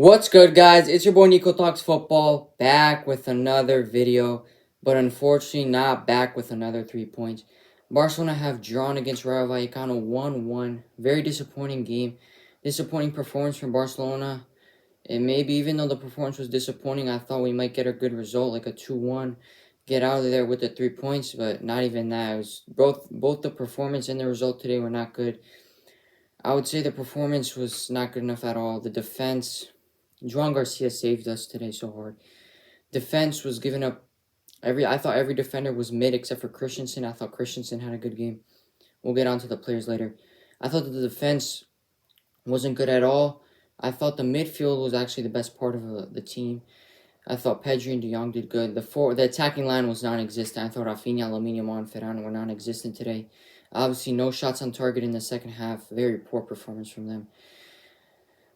What's good, guys? It's your boy Nico Talks Football, back with another video, but unfortunately not back with another 3 points. Barcelona have drawn against Rayo Vallecano 1-1. Very disappointing game. Disappointing performance from Barcelona. And maybe even though the performance was disappointing, I thought we might get a good result, like a 2-1. Get out of there with the 3 points, but not even that. It was both the performance and the result today were not good. I would say the performance was not good enough at all. The defense... Joan Garcia saved us today so hard. Defense was giving up I thought every defender was mid except for Christensen. I thought Christensen had a good game. We'll get on to the players later. I thought that the defense wasn't good at all. I thought the midfield was actually the best part of the team. I thought Pedri and De Jong did good. The attacking line was non-existent. I thought Rafinha, Lamine Yamal, and Ferran were non-existent today. Obviously, no shots on target in the second half. Very poor performance from them.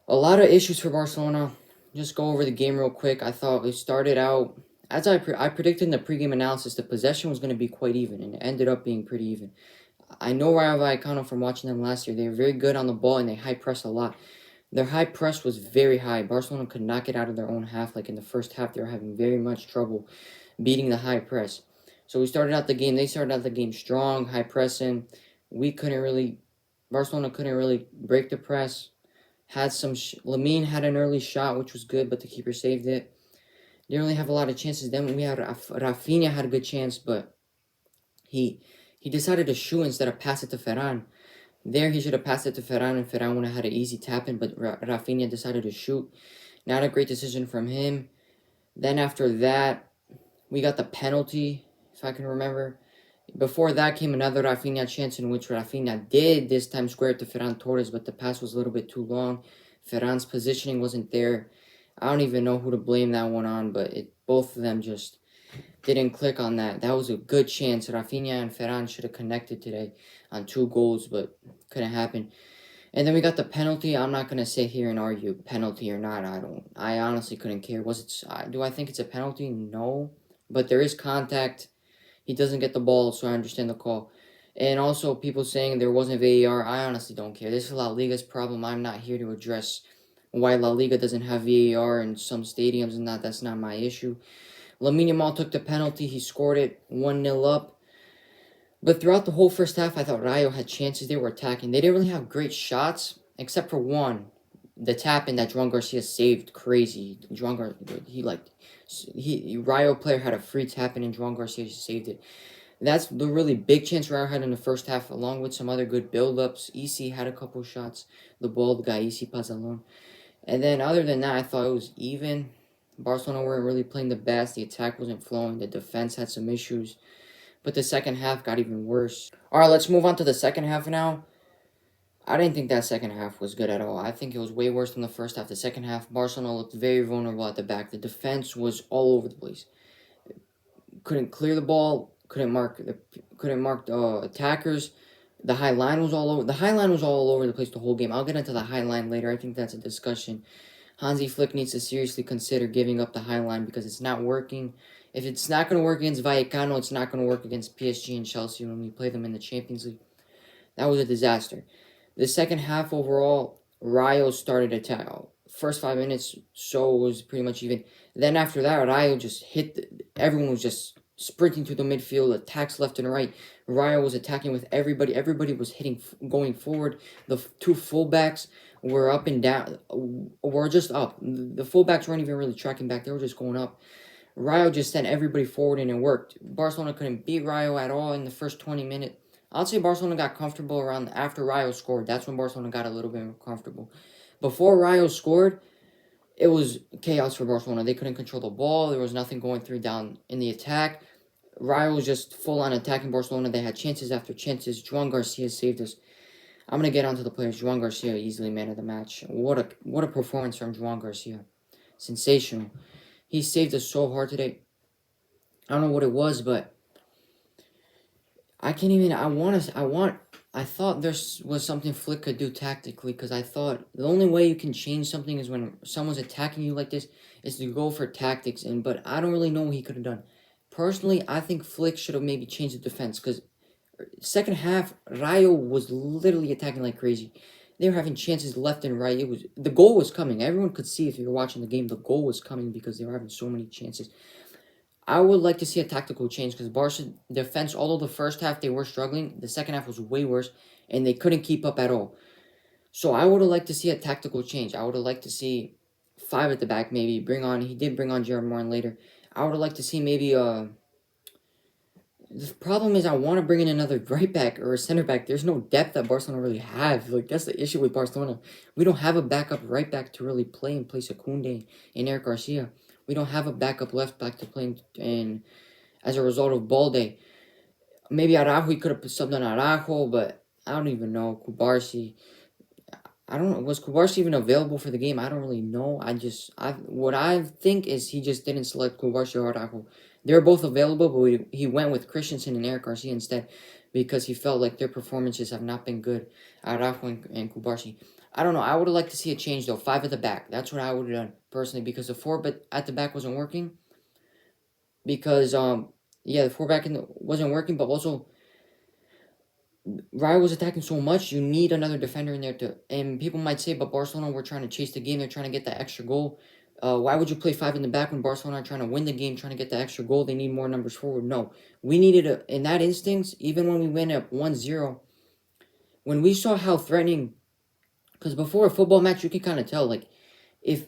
A lot of issues for Barcelona. Just go over the game real quick. I thought we started out, as I predicted in the pregame analysis, the possession was going to be quite even, and it ended up being pretty even. I know Rayo Vallecano from watching them last year. They were very good on the ball, and they high press a lot. Their high press was very high. Barcelona could not get out of their own half. Like in the first half, they were having very much trouble beating the high press. So they started out the game strong, high pressing. Barcelona couldn't really break the press. Lamine had an early shot, which was good, but the keeper saved it. Didn't really have a lot of chances. Then we had Rafinha had a good chance, but he decided to shoot instead of pass it to Ferran. There, he should have passed it to Ferran, and Ferran would have had an easy tap-in, but Rafinha decided to shoot. Not a great decision from him. Then after that, we got the penalty, if I can remember. Before that came another Rafinha chance in which Rafinha did this time square it to Ferran Torres, but the pass was a little bit too long. Ferran's positioning wasn't there. I don't even know who to blame that one on, but both of them just didn't click on that. That was a good chance. Rafinha and Ferran should have connected today on 2 goals, but couldn't happen. And then we got the penalty. I'm not going to sit here and argue penalty or not. I honestly couldn't care. Do I think it's a penalty? No. But there is contact. He doesn't get the ball, so I understand the call. And also, people saying there wasn't VAR, I honestly don't care. This is La Liga's problem. I'm not here to address why La Liga doesn't have VAR in some stadiums and that's not my issue. Lamine Yamal took the penalty. He scored it 1-0 up. But throughout the whole first half, I thought Rayo had chances. They were attacking. They didn't really have great shots, except for one. The tap-in that Joan Garcia saved, crazy. Rayo player had a free tap-in and Joan Garcia saved it. That's the really big chance Rayo had in the first half, along with some other good build-ups. EC had a couple shots. The bald guy, EC Pazalon. And then other than that, I thought it was even. Barcelona weren't really playing the best. The attack wasn't flowing. The defense had some issues. But the second half got even worse. Alright, let's move on to the second half now. I didn't think that second half was good at all. I think it was way worse than the first half. The second half, Barcelona looked very vulnerable at the back. The defense was all over the place. Couldn't clear the ball. Couldn't mark the attackers. The high line was all over. The high line was all over the place the whole game. I'll get into the high line later. I think that's a discussion. Hansi Flick needs to seriously consider giving up the high line because it's not working. If it's not going to work against Vallecano, it's not going to work against PSG and Chelsea when we play them in the Champions League. That was a disaster. The second half overall, Rayo started attack. First 5 minutes, so it was pretty much even. Then after that, Rayo just everyone was just sprinting to the midfield, attacks left and right. Rayo was attacking with everybody. Everybody was going forward. The 2 fullbacks were up and down. Were just up. The fullbacks weren't even really tracking back. They were just going up. Rayo just sent everybody forward and it worked. Barcelona couldn't beat Rayo at all in the first 20 minutes. I'd say Barcelona got comfortable around after Rayo scored. That's when Barcelona got a little bit more comfortable. Before Rayo scored, it was chaos for Barcelona. They couldn't control the ball. There was nothing going through down in the attack. Rayo was just full-on attacking Barcelona. They had chances after chances. Joan Garcia saved us. I'm going to get onto the players. Joan Garcia, easily man of the match. What a performance from Joan Garcia. Sensational. He saved us so hard today. I don't know what it was, but I thought there was something Flick could do tactically, because I thought the only way you can change something is when someone's attacking you like this, is to go for tactics. But I don't really know what he could have done. Personally, I think Flick should have maybe changed the defense, because second half, Rayo was literally attacking like crazy. They were having chances left and right. The goal was coming. Everyone could see if you were watching the game, the goal was coming because they were having so many chances. I would like to see a tactical change because Barca defense, although the first half they were struggling, the second half was way worse, and they couldn't keep up at all. So I would have liked to see a tactical change. I would have liked to see five at the back, maybe He did bring on Jared Morin later. I would have liked to see maybe the problem is I want to bring in another right back or a center back. There's no depth that Barcelona really have. Like, that's the issue with Barcelona. We don't have a backup right back to really play in place of Koundé and Eric Garcia. We don't have a backup left back to play in as a result of Balde. Maybe Araujo, he could have subbed on Araujo, but I don't even know. Kubarsi. I don't know. Was Kubarsi even available for the game? I don't really know. What I think is he just didn't select Kubarsi or Araujo. They were both available, but he went with Christensen and Eric Garcia instead because he felt like their performances have not been good. Araujo and Kubarsi. I don't know. I would have liked to see a change though. Five at the back. That's what I would have done personally because the four but at the back wasn't working. Because the four back wasn't working, but also Rayo was attacking so much, you need another defender in there to. And people might say, but Barcelona were trying to chase the game. They're trying to get that extra goal. Why would you play five in the back when Barcelona are trying to win the game, trying to get the extra goal? They need more numbers forward. No, we needed in that instance, even when we went up 1-0, when we saw how threatening, because before a football match, you can kind of tell, like, if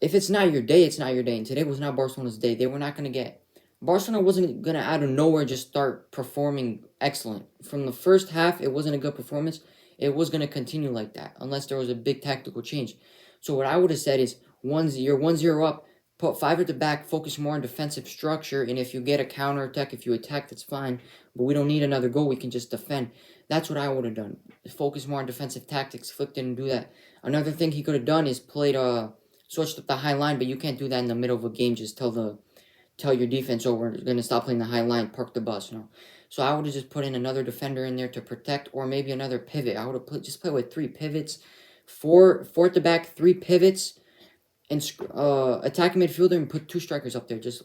it's not your day, it's not your day. And today was not Barcelona's day. They were not going to get. Barcelona wasn't going to out of nowhere just start performing excellent. From the first half, it wasn't a good performance. It was going to continue like that unless there was a big tactical change. So what I would have said is, you're 1-0 up, put five at the back, focus more on defensive structure, and if you get a counter attack, if you attack, that's fine. But we don't need another goal. We can just defend. That's what I would have done. Focus more on defensive tactics. Flick didn't do that. Another thing he could have done is switched up the high line, but you can't do that in the middle of a game. Just tell your defense, oh, we're going to stop playing the high line, park the bus, So I would have just put in another defender in there to protect, or maybe another pivot. I would have just played with three pivots, four at the back, three pivots, and attacking midfielder and put two strikers up there. Just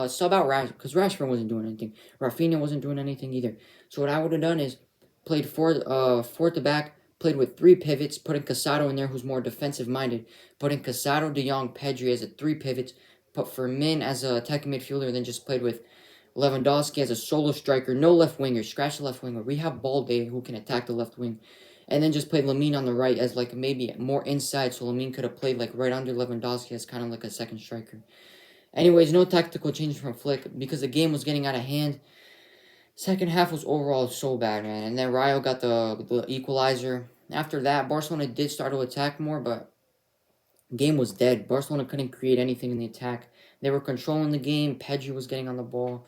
sub out Rashford, because Rashford wasn't doing anything. Rafinha wasn't doing anything either. So what I would have done is played four at the back, played with three pivots, putting Casado in there, who's more defensive-minded, putting Casado, De Jong, Pedri as a three pivots, put Fermin as an attacking midfielder, and then just played with Lewandowski as a solo striker, no left winger, scratch the left winger. We have Balde who can attack the left wing. And then just played Lamine on the right as like maybe more inside, so Lamine could have played like right under Lewandowski as kind of like a second striker. Anyways, no tactical change from Flick because the game was getting out of hand. Second half was overall so bad, man. And then Rayo got the equalizer. After that, Barcelona did start to attack more, but game was dead. Barcelona couldn't create anything in the attack. They were controlling the game. Pedri was getting on the ball.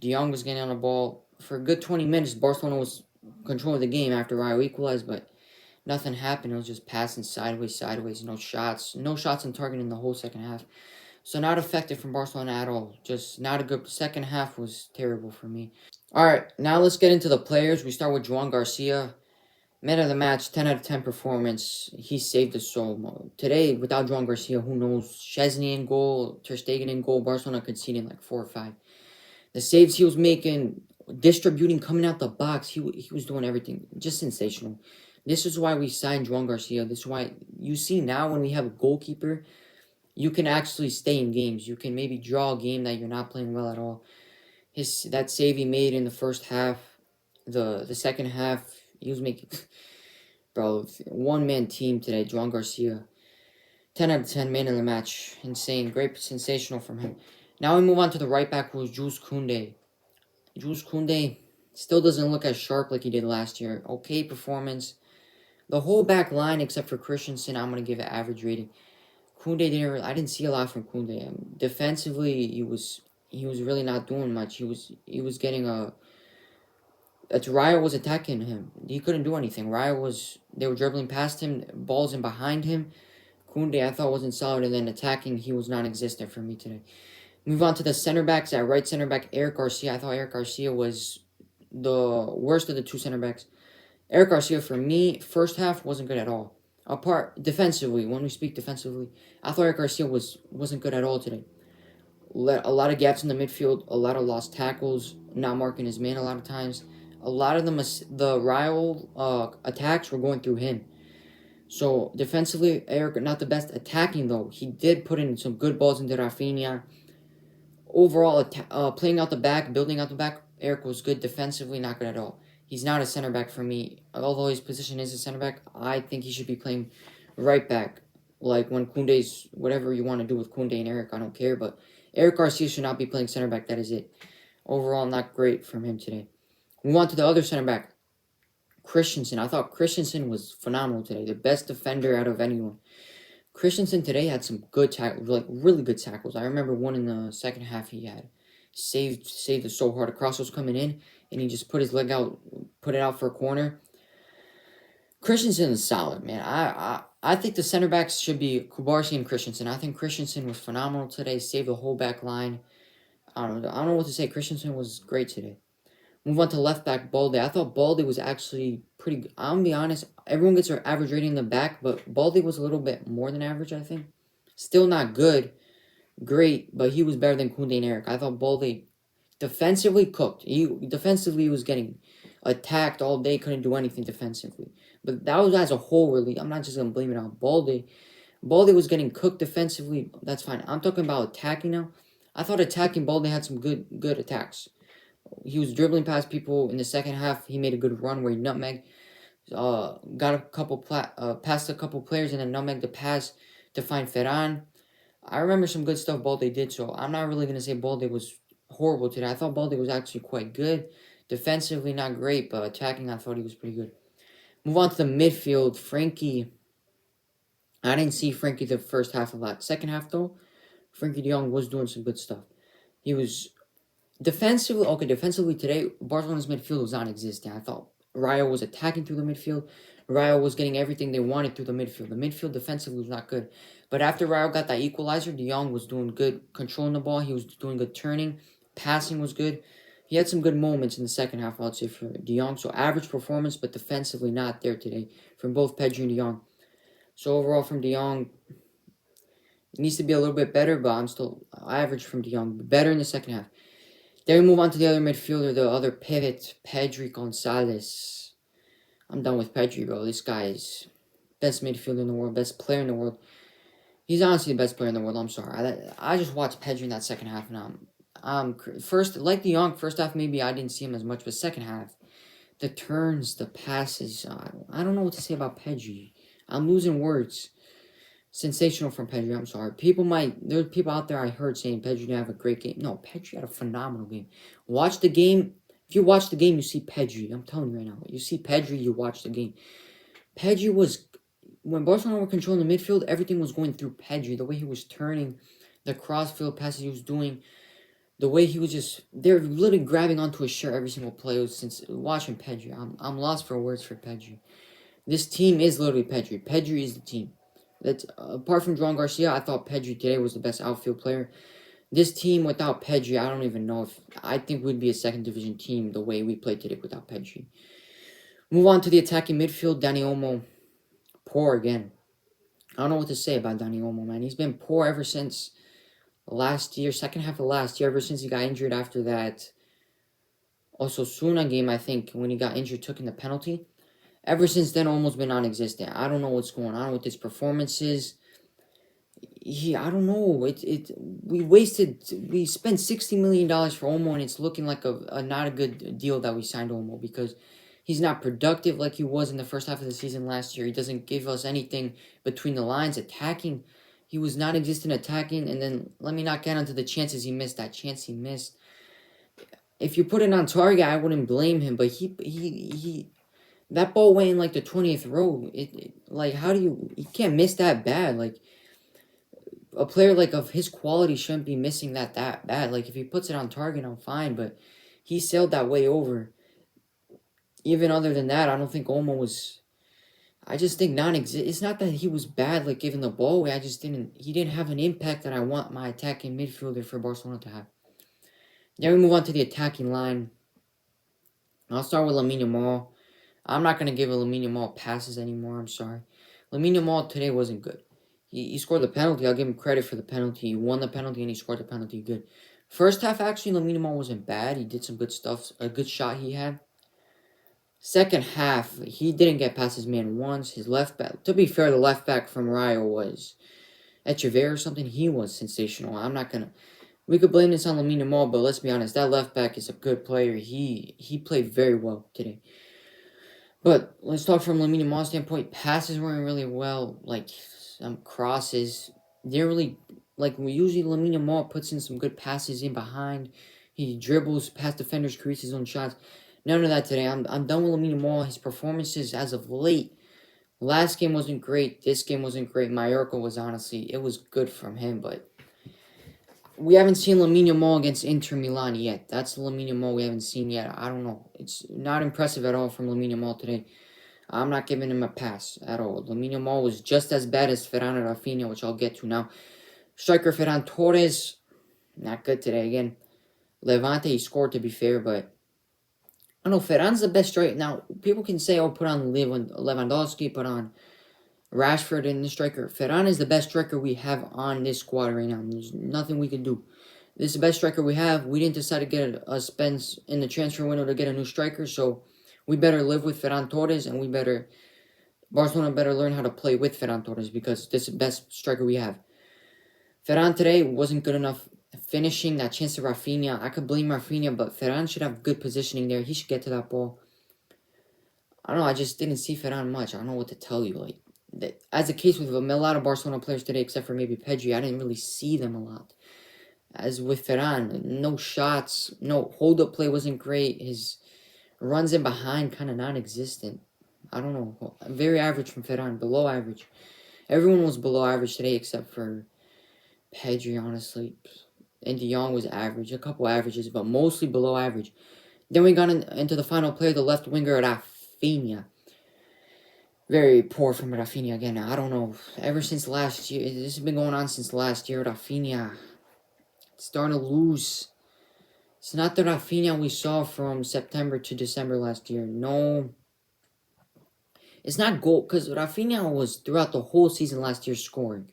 De Jong was getting on the ball. For a good 20 minutes, Barcelona was controlling the game after Rayo equalized, but nothing happened. It was just passing sideways, no shots. No shots on target in the whole second half. So not effective from Barcelona at all. Just not a good second half was terrible for me. Alright, now let's get into the players. We start with Juan Garcia. Man of the match, 10 out of 10 performance. He saved us so. Today, without Juan Garcia, who knows? Chesney in goal, Ter Stegen in goal, Barcelona conceding like 4 or 5. The saves he was making, distributing, coming out the box, he was doing everything. Just sensational. This is why we signed Juan Garcia. This is why you see now when we have a goalkeeper, you can actually stay in games. You can maybe draw a game that you're not playing well at all. That save he made in the first half, the second half, he was making... Bro, one-man team today, Juan Garcia. 10 out of 10, man in the match. Insane. Great, sensational from him. Now we move on to the right back, who is Jules Koundé. Jules Koundé still doesn't look as sharp like he did last year. Okay performance. The whole back line, except for Christensen, I'm going to give an average rating. Koundé I didn't see a lot from Koundé. Defensively, he was really not doing much. He was getting Rayo was attacking him. He couldn't do anything. They were dribbling past him, balls in behind him. Koundé, I thought, wasn't solid, and then attacking, he was non-existent for me today. Move on to the center backs. At right center back, Eric Garcia. I thought Eric Garcia was the worst of the two center backs. Eric Garcia, for me, first half wasn't good at all. Apart defensively, when we speak defensively, I thought Eric Garcia wasn't good at all today. A lot of gaps in the midfield, a lot of lost tackles, not marking his man a lot of times. A lot of the Rayo attacks were going through him. So defensively, Eric not the best. Attacking though, he did put in some good balls into Rafinha. Overall, playing out the back, building out the back, Eric was good. Defensively, not good at all. He's not a center back for me. Although his position is a center back, I think he should be playing right back. Like when Koundé's, whatever you want to do with Koundé and Eric, I don't care. But Eric Garcia should not be playing center back. That is it. Overall, not great from him today. Move on to the other center back, Christensen. I thought Christensen was phenomenal today. The best defender out of anyone. Christensen today had some good tackles, like really good tackles. I remember one in the second half he had. Saved it so hard. A cross was coming in, and he just put his leg out, put it out for a corner. Christensen is solid, man. I think the center backs should be Kubarsi and Christensen. I think Christensen was phenomenal today. Saved the whole back line. I don't know what to say. Christensen was great today. Move on to left back Balde. I thought Balde was actually pretty good. I'm gonna be honest. Everyone gets their average rating in the back, but Balde was a little bit more than average, I think. Still not good, great, but he was better than Koundé and Eric. I thought Balde defensively cooked. He was getting attacked all day, couldn't do anything defensively. But that was as a whole, really. I'm not just gonna blame it on Balde. Balde was getting cooked defensively. That's fine. I'm talking about attacking now. I thought attacking Balde had some good attacks. He was dribbling past people in the second half. He made a good run where he nutmegged. Got a couple passed a couple players and then nutmegged the pass to find Ferran. I remember some good stuff Balde did, so I'm not really gonna say Balde was horrible today. I thought Balde was actually quite good. Defensively, not great, but attacking, I thought he was pretty good. Move on to the midfield. Frankie. I didn't see Frankie the first half a lot. Second half though, Frankie De Jong was doing some good stuff. He was defensively today, Barcelona's midfield was non-existent. I thought Rayo was attacking through the midfield. Rayo was getting everything they wanted through the midfield. The midfield defensively was not good. But after Rayo got that equalizer, De Jong was doing good controlling the ball. He was doing good turning. Passing was good. He had some good moments in the second half, I would say, for De Jong. So average performance, but defensively not there today from both Pedri and De Jong. So overall from De Jong, it needs to be a little bit better, but I'm still average from De Jong. Better in the second half. Then we move on to the other midfielder, the other pivot, Pedri Gonzalez. I'm done with Pedri, bro. This guy is best midfielder in the world, best player in the world. He's honestly the best player in the world. I'm sorry. I just watched Pedri in that second half, and first, like De Jong, first half maybe I didn't see him as much, but second half, the turns, the passes, I don't know what to say about Pedri. I'm losing words. Sensational from Pedri. I'm sorry. There's people out there I heard saying Pedri didn't have a great game. No, Pedri had a phenomenal game. Watch the game. If you watch the game, you see Pedri. I'm telling you right now. You see Pedri, you watch the game. Pedri was, when Barcelona were controlling the midfield, everything was going through Pedri. The way he was turning, the crossfield passes he was doing, the way he was they're literally grabbing onto his shirt every single play. Since watching Pedri, I'm lost for words for Pedri. This team is literally Pedri. Pedri is the team. That's apart from João Garcia, I thought Pedri today was the best outfield player. This team without Pedri, I don't even know if I think we'd be a second division team the way we played today without Pedri. Move on to the attacking midfield. Dani Olmo, poor again. I don't know what to say about Dani Olmo, man. He's been poor ever since last year, second half of last year, ever since he got injured after that Osasuna game, I think, when he got injured, took in the penalty. Ever since then, almost been non-existent. I don't know what's going on with his performances. I don't know. We spent $60 million for Olmo, and it's looking like a not a good deal that we signed Olmo because he's not productive like he was in the first half of the season last year. He doesn't give us anything between the lines. Attacking, he was non-existent attacking, and then let me not get onto the chances he missed. That chance he missed. If you put it on target, I wouldn't blame him, but he that ball went in like the 20th row. Like how do you can't miss that bad? Like a player like of his quality shouldn't be missing that bad. Like if he puts it on target, I'm fine, but he sailed that way over. Even other than that, I don't think Olmo was. I just think non-exist. It's not that he was bad, like giving the ball away. He didn't have an impact that I want my attacking midfielder for Barcelona to have. Then we move on to the attacking line. I'll start with Lamine Yamal. I'm not going to give Lamine Yamal passes anymore. I'm sorry. Lamine Yamal today wasn't good. He scored the penalty. I'll give him credit for the penalty. He won the penalty and he scored the penalty good. First half, actually, Lamine Yamal wasn't bad. He did some good stuff. A good shot he had. Second half, he didn't get past his man once. His left back, to be fair, the left back from Rayo was Echeverri or something. He was sensational. I'm not gonna. We could blame this on Lamine Yamal, but let's be honest. That left back is a good player. He played very well today. But let's talk from Lamine Yamal's standpoint. Passes weren't really well. Like some crosses, didn't really like. Usually Lamine Yamal puts in some good passes in behind. He dribbles past defenders, creates his own shots. None of that today. I'm done with Lamine Yamal. His performances as of late. Last game wasn't great. This game wasn't great. Mallorca was honestly, it was good from him, but we haven't seen Lamine Yamal against Inter Milan yet. That's the Lamine Yamal we haven't seen yet. I don't know. It's not impressive at all from Lamine Yamal today. I'm not giving him a pass at all. Lamine Yamal was just as bad as Ferran and Rafinha, which I'll get to now. Striker Ferran Torres, not good today again. Levante, he scored to be fair, but I don't know. Ferran's the best striker. Now, people can say, oh, put on Lewandowski, put on Rashford in the striker. Ferran is the best striker we have on this squad right now. There's nothing we can do. This is the best striker we have. We didn't decide to get a Spence in the transfer window to get a new striker, so we better live with Ferran Torres, and Barcelona better learn how to play with Ferran Torres because this is the best striker we have. Ferran today wasn't good enough finishing that chance to Rafinha. I could blame Rafinha, but Ferran should have good positioning there. He should get to that ball. I don't know. I just didn't see Ferran much. I don't know what to tell you. Like, as the case with a lot of Barcelona players today, except for maybe Pedri, I didn't really see them a lot. As with Ferran, no shots, no hold-up play wasn't great. His runs in behind kind of non-existent. I don't know. Very average from Ferran, below average. Everyone was below average today except for Pedri, honestly. And De Jong was average. A couple averages, but mostly below average. Then we got into the final player, the left winger, Rafinha. Very poor from Rafinha again. I don't know. Ever since last year, this has been going on since last year. Rafinha starting to lose. It's not the Rafinha we saw from September to December last year. No. It's not goal, because Rafinha was throughout the whole season last year scoring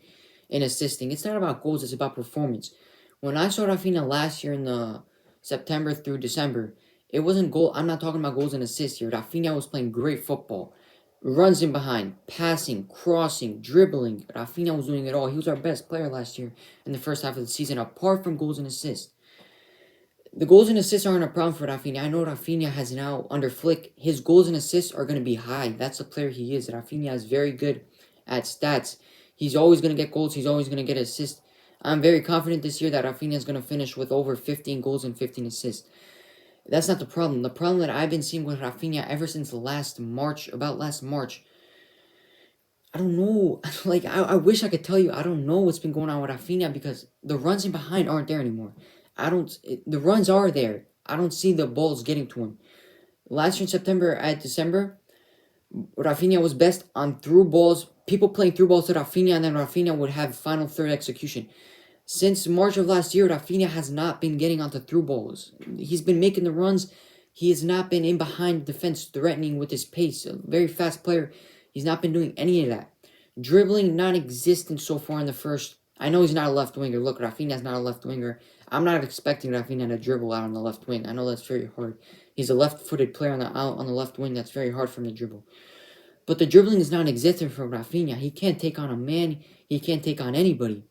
and assisting. It's not about goals, it's about performance. When I saw Rafinha last year in the September through December, it wasn't goal. I'm not talking about goals and assists here. Rafinha was playing great football. Runs in behind, passing, crossing, dribbling. Rafinha was doing it all. He was our best player last year in the first half of the season, apart from goals and assists. The goals and assists aren't a problem for Rafinha. I know Rafinha has now, under Flick, his goals and assists are going to be high. That's the player he is. Rafinha is very good at stats. He's always going to get goals. He's always going to get assists. I'm very confident this year that Rafinha is going to finish with over 15 goals and 15 assists. That's not the problem. The problem that I've been seeing with Rafinha ever since last March, I don't know. Like, I wish I could tell you. I don't know what's been going on with Rafinha because the runs in behind aren't there anymore. The runs are there. I don't see the balls getting to him. Last year in September at December, Rafinha was best on through balls. People playing through balls to Rafinha, and then Rafinha would have final third execution. Since March of last year, Rafinha has not been getting onto through balls. He's been making the runs. He has not been in behind defense threatening with his pace. A very fast player. He's not been doing any of that. Dribbling non-existent so far in the first. I know he's not a left winger. Look, Rafinha's not a left winger. I'm not expecting Rafinha to dribble out on the left wing. I know that's very hard. He's a left-footed player on the left wing. That's very hard for him to dribble. But the dribbling is non-existent from Rafinha. He can't take on a man. He can't take on anybody.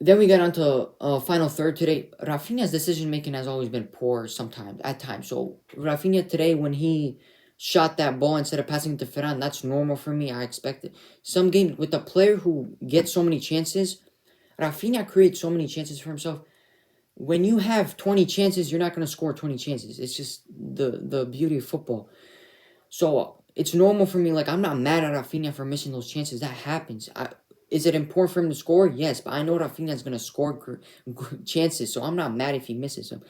Then we got on to final third today. Rafinha's decision-making has always been poor at times. So Rafinha today, when he shot that ball instead of passing it to Ferran, that's normal for me. I expect it. Some games, with a player who gets so many chances, Rafinha creates so many chances for himself. When you have 20 chances, you're not going to score 20 chances. It's just the beauty of football. So it's normal for me. Like, I'm not mad at Rafinha for missing those chances. That happens. Is it important for him to score? Yes, but I know Rafinha is going to score chances, so I'm not mad if he misses them.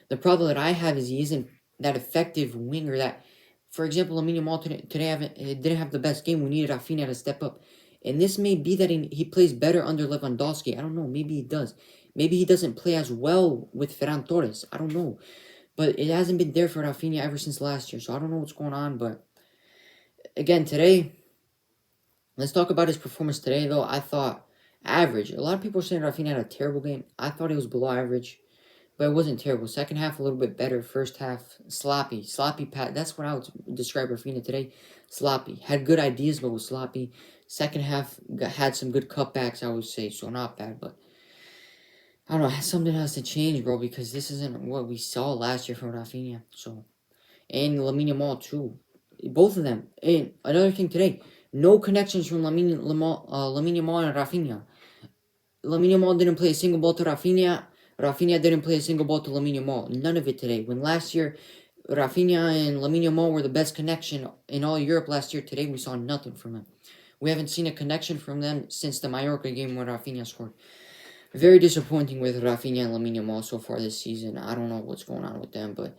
The problem that I have is he isn't that effective winger that, for example, Lamine Yamal today didn't have the best game. We needed Rafinha to step up. And this may be that he plays better under Lewandowski. I don't know. Maybe he does. Maybe he doesn't play as well with Ferran Torres. I don't know. But it hasn't been there for Rafinha ever since last year, so I don't know what's going on. But again, today, let's talk about his performance today, though. I thought average. A lot of people are saying Rafinha had a terrible game. I thought he was below average. but it wasn't terrible. Second half a little bit better. First half sloppy, pat. That's what I would describe Rafinha today. Sloppy. Had good ideas, but was sloppy. Second half had some good cutbacks, I would say. So not bad, but I don't know. Something has to change, bro, because this isn't what we saw last year from Rafinha. So and Lamine Yamal too, both of them. And another thing today, no connections from Lamine Yamal and Rafinha. Lamine Yamal didn't play a single ball to Rafinha. Rafinha didn't play a single ball to Lamine Yamal. None of it today. When last year, Rafinha and Lamine Yamal were the best connection in all Europe last year. Today, we saw nothing from them. We haven't seen a connection from them since the Mallorca game when Rafinha scored. Very disappointing with Rafinha and Lamine Yamal so far this season. I don't know what's going on with them, but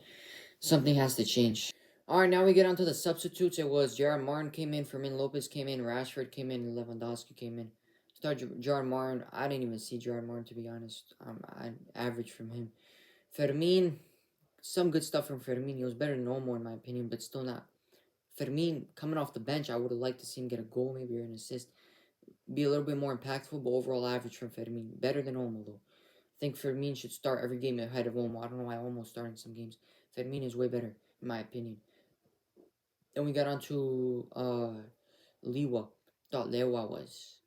something has to change. Alright, now we get on to the substitutes. It was Gerard Martin came in, Fermin Lopez came in, Rashford came in, and Lewandowski came in. Start Gerard Martin. I didn't even see Gerard Martin, to be honest. I average from him. Fermin, some good stuff from Fermin. He was better than Olmo in my opinion, but still not. Fermin, coming off the bench, I would have liked to see him get a goal, maybe, or an assist. Be a little bit more impactful, but overall average from Fermin. Better than Olmo, though. I think Fermin should start every game ahead of Olmo. I don't know why Olmo's starting some games. Fermin is way better, in my opinion. Then we got on to Lewa. Thought Lewa was.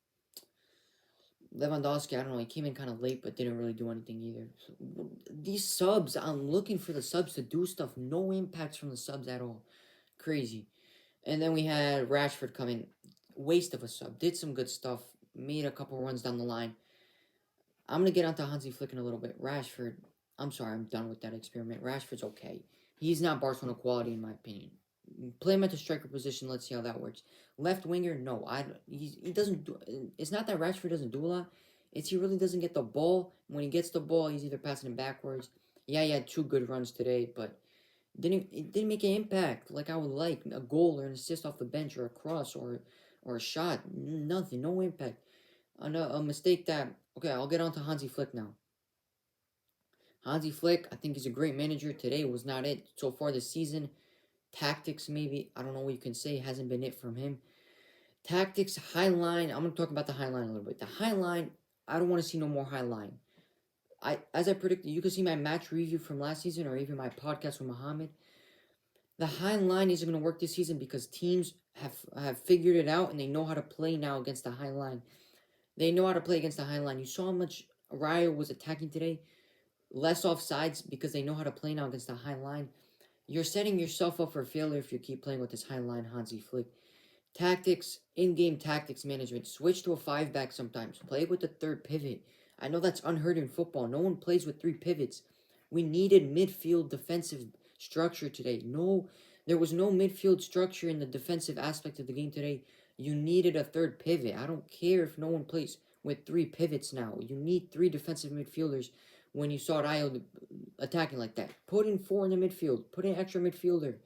Lewandowski, I don't know, he came in kind of late, but didn't really do anything either. So, these subs, I'm looking for the subs to do stuff. No impacts from the subs at all. Crazy. And then we had Rashford come in. Waste of a sub. Did some good stuff. Made a couple runs down the line. I'm going to get onto Hansi Flick in a little bit. Rashford, I'm sorry, I'm done with that experiment. Rashford's okay. He's not Barcelona quality, in my opinion. Play him at the striker position. Let's see how that works. Left winger, no. He doesn't do. It's not that Rashford doesn't do a lot. It's he really doesn't get the ball. When he gets the ball, he's either passing it backwards. Yeah, he had 2 good runs today, but it didn't make an impact like I would like. A goal or an assist off the bench or a cross or a shot. Nothing. No impact. A mistake that. Okay, I'll get on to Hansi Flick now. Hansi Flick, I think he's a great manager. Today was not it so far this season. Tactics, maybe. I don't know what you can say. Hasn't been it from him. Tactics, high line. I'm going to talk about the high line a little bit. The high line, I don't want to see no more high line. As I predicted, you can see my match review from last season or even my podcast with Muhammad. The high line isn't going to work this season because teams have figured it out and they know how to play now against the high line. They know how to play against the high line. You saw how much Rayo was attacking today. Less offsides because they know how to play now against the high line. You're setting yourself up for failure if you keep playing with this high line Hansi Flick. Tactics, in-game tactics management. Switch to a 5-back sometimes. Play with the third pivot. I know that's unheard in football. No one plays with 3 pivots. We needed midfield defensive structure today. No, there was no midfield structure in the defensive aspect of the game today. You needed a third pivot. I don't care if no one plays with 3 pivots now. You need 3 defensive midfielders when you saw Rayo attacking like that. Put in 4 in the midfield. Put in extra midfielder.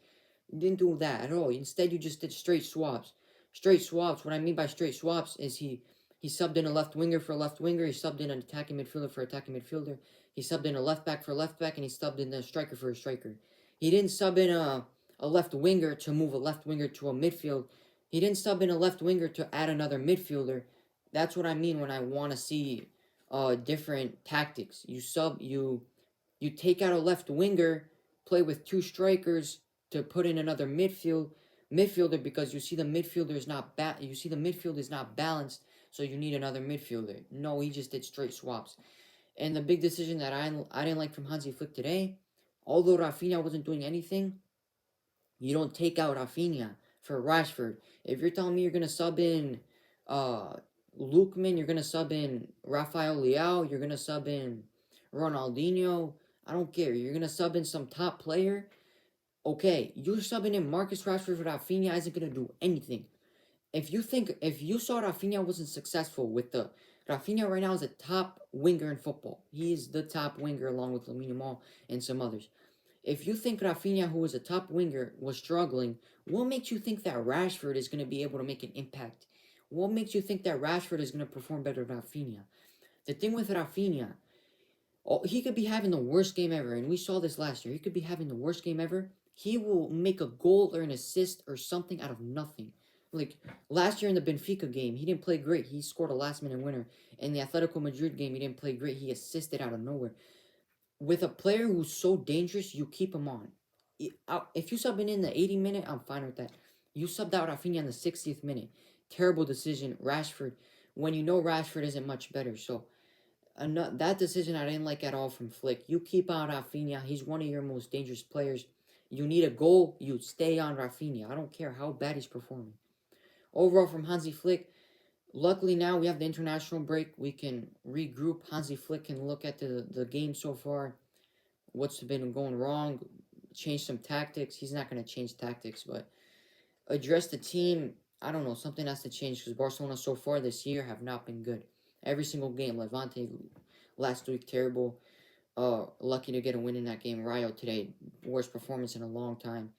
You didn't do that at all. Instead, you just did straight swaps. Straight swaps. What I mean by straight swaps is he subbed in a left winger for a left winger. He subbed in an attacking midfielder for attacking midfielder. He subbed in a left back for a left back, and he subbed in a striker for a striker. He didn't sub in a left winger to move a left winger to a midfield. He didn't sub in a left winger to add another midfielder. That's what I mean when I want to see different tactics. You take out a left winger, play with 2 strikers to put in another midfielder because you see the midfielder is not balanced, so you need another midfielder. No, he just did straight swaps. And the big decision that I didn't like from Hansi Flick today, although Rafinha wasn't doing anything, you don't take out Rafinha for Rashford. If you're telling me you're gonna sub in Lukman, you're gonna sub in Rafael Leao, you're gonna sub in Ronaldinho, I don't care. You're gonna sub in some top player. Okay, you're subbing in Marcus Rashford for Rafinha isn't gonna do anything. If you saw Rafinha wasn't successful with the Rafinha right now is a top winger in football. He is the top winger along with Lamine Yamal and some others. If you think Rafinha, who is a top winger, was struggling, what makes you think that Rashford is going to be able to make an impact? What makes you think that Rashford is going to perform better than Rafinha? The thing with Rafinha, he could be having the worst game ever, and we saw this last year. He could be having the worst game ever. He will make a goal or an assist or something out of nothing. Like last year in the Benfica game, he didn't play great. He scored a last-minute winner. In the Atletico Madrid game, he didn't play great. He assisted out of nowhere. with a player who's so dangerous, you keep him on. If you sub in the 80 minute, I'm fine with that. You subbed out Rafinha in the 60th minute. Terrible decision. Rashford, when you know Rashford isn't much better. So that decision I didn't like at all from Flick. You keep on Rafinha. He's one of your most dangerous players. You need a goal, you stay on Rafinha. I don't care how bad he's performing. Overall, from Hansi Flick, luckily now we have the international break. We can regroup. Hansi Flick can look at the game so far, what's been going wrong, change some tactics. He's not going to change tactics, but address the team. I don't know. Something has to change because Barcelona so far this year have not been good. Every single game. Levante last week, terrible. Lucky to get a win in that game. Rayo today, worst performance in a long time.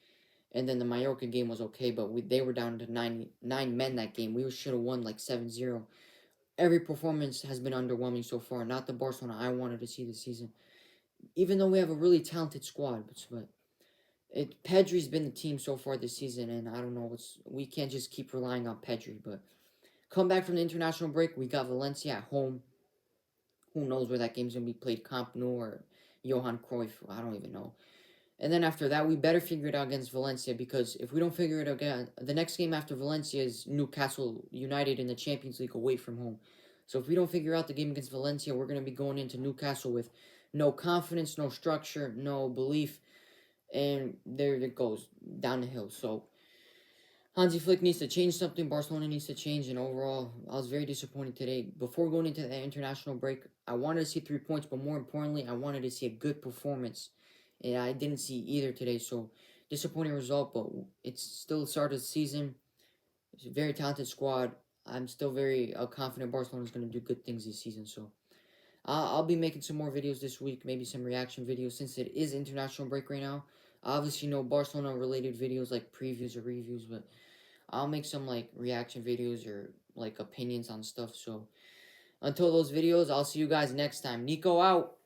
And then the Mallorca game was okay, but they were down to nine men that game. We should have won like 7-0. Every performance has been underwhelming so far. Not the Barcelona I wanted to see this season. Even though we have a really talented squad, but Pedri's been the team so far this season, and I don't know. We can't just keep relying on Pedri. But come back from the international break, we got Valencia at home. Who knows where that game's gonna be played? Camp Nou or Johan Cruyff? I don't even know. And then after that, we better figure it out against Valencia, because if we don't figure it out again, the next game after Valencia is Newcastle United in the Champions League away from home. So if we don't figure out the game against Valencia, we're going to be going into Newcastle with no confidence, no structure, no belief, and there it goes, down the hill. So Hansi Flick needs to change something, Barcelona needs to change, and overall, I was very disappointed today. Before going into the international break, I wanted to see 3 points, but more importantly, I wanted to see a good performance. And I didn't see either today, so disappointing result, but it's still the start of the season. It's a very talented squad. I'm still very confident Barcelona is going to do good things this season, so I'll be making some more videos this week, maybe some reaction videos, since it is international break right now. Obviously, no Barcelona-related videos like previews or reviews, but I'll make some like reaction videos or like opinions on stuff, so until those videos, I'll see you guys next time. Nico out!